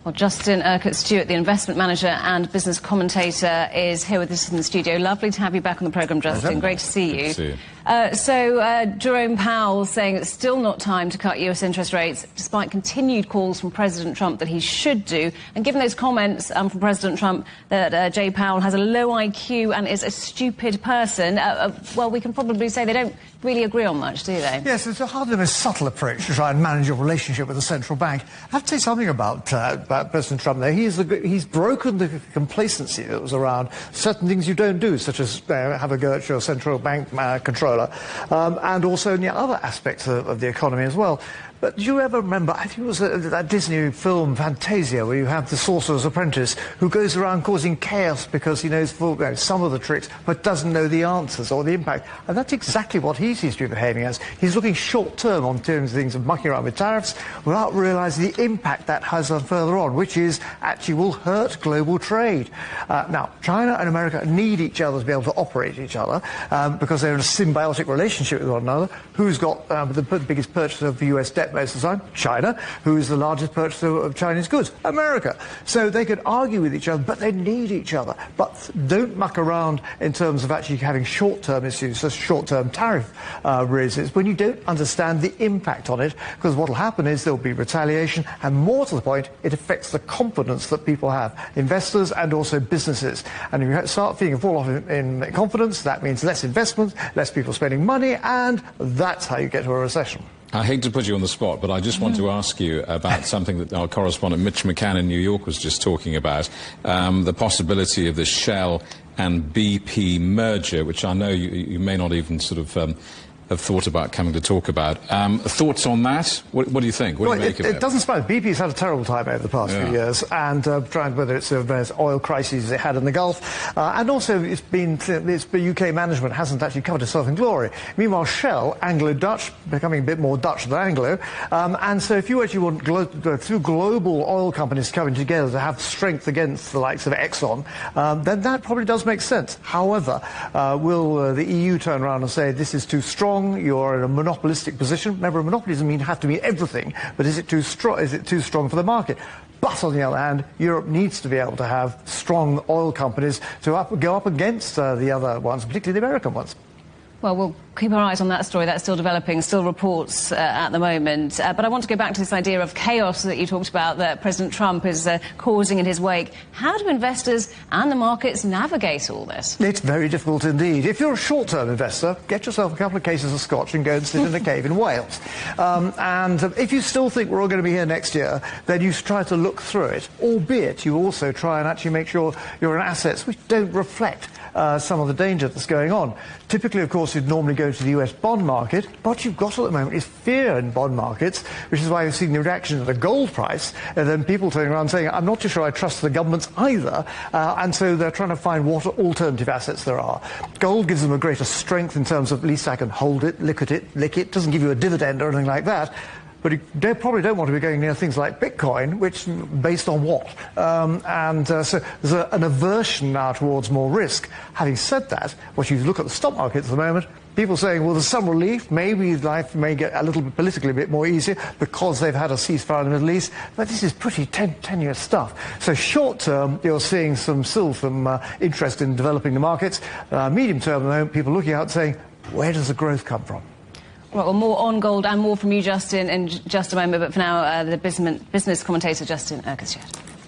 Well, Justin Urquhart-Stewart, the investment manager and business commentator, is here with us in the studio. Lovely to have you back on the programme, Justin. Great to see you. Good to see you. Jerome Powell saying it's still not time to cut US interest rates, despite continued calls from President Trump that he should do. And given those comments from President Trump that Jay Powell has a low IQ and is a stupid person, well, we can probably say they don't really agree on much, do they? Yes, it's a hardly the most subtle approach to try and manage your relationship with the central bank. I have to say something about President Trump there. He's broken the complacency that was around certain things you don't do, such as have a go at your central bank controller, and also in the other aspects of the economy as well. But do you ever remember, I think it was that Disney film Fantasia, where you have the sorcerer's apprentice who goes around causing chaos because he knows some of the tricks but doesn't know the answers or the impact. And that's exactly what he seems to be behaving as. He's looking short-term on terms of things of mucking around with tariffs without realising the impact that has on further on, which is actually will hurt global trade. Now, China and America need each other to be able to operate each other because they're in a symbiotic relationship with one another. Who's got the biggest purchaser of US debt most of the time? China. Who is the largest purchaser of Chinese goods? America. So they could argue with each other, but they need each other. But don't muck around in terms of actually having short-term issues, so short-term tariff raises, when you don't understand the impact on it, because what will happen is there will be retaliation, and more to the point, it affects the confidence that people have, investors and also businesses. And if you start feeling a fall-off in confidence, that means less investment, less people spending money, and that's how you get to a recession. I hate to put you on the spot, but I just want to ask you about something that our correspondent Mitch McCann in New York was just talking about, the possibility of the Shell and BP merger, which I know you may not even sort of have thought about coming to talk about. Thoughts on that? What do you think? What do you make of it? It doesn't surprise me. BP's had a terrible time over the past few years, and trying whether it's various oil crises it had in the Gulf, and also it's UK management hasn't actually covered itself in glory. Meanwhile, Shell, Anglo-Dutch, becoming a bit more Dutch than Anglo, and so if you actually want through global oil companies coming together to have strength against the likes of Exxon, then that probably does make sense. However, will the EU turn around and say this is too strong? You're in a monopolistic position. Remember, a monopoly doesn't have to mean everything, but is it too strong? Is it too strong for the market? But on the other hand, Europe needs to be able to have strong oil companies to go up against the other ones, particularly the American ones. Well, we'll keep our eyes on that story. That's still developing, still reports at the moment. But I want to go back to this idea of chaos that you talked about that President Trump is causing in his wake. How do investors and the markets navigate all this? It's very difficult indeed. If you're a short-term investor, get yourself a couple of cases of scotch and go and sit in a cave in Wales. And if you still think we're all going to be here next year, then you try to look through it, albeit you also try and actually make sure you're in assets which don't reflect some of the danger that's going on. Typically, of course, you'd normally go to the US bond market. What you've got at the moment is fear in bond markets, which is why you've seen the reaction to the gold price, and then people turning around saying, I'm not too sure I trust the governments either, and so they're trying to find what alternative assets there are. Gold gives them a greater strength in terms of at least I can hold it, lick it, doesn't give you a dividend or anything like that. But they probably don't want to be going near things like Bitcoin, which based on what? So there's an aversion now towards more risk. Having said that, what you look at the stock market at the moment, people saying, well, there's some relief. Maybe life may get a little bit politically a bit more easier because they've had a ceasefire in the Middle East. But this is pretty tenuous stuff. So short term, you're seeing some interest in developing the markets. Medium term, at the moment, people looking out saying, where does the growth come from? Right, well, more on gold and more from you, Justin, in just a moment. But for now, the business commentator, Justin Urquhart-Stewart.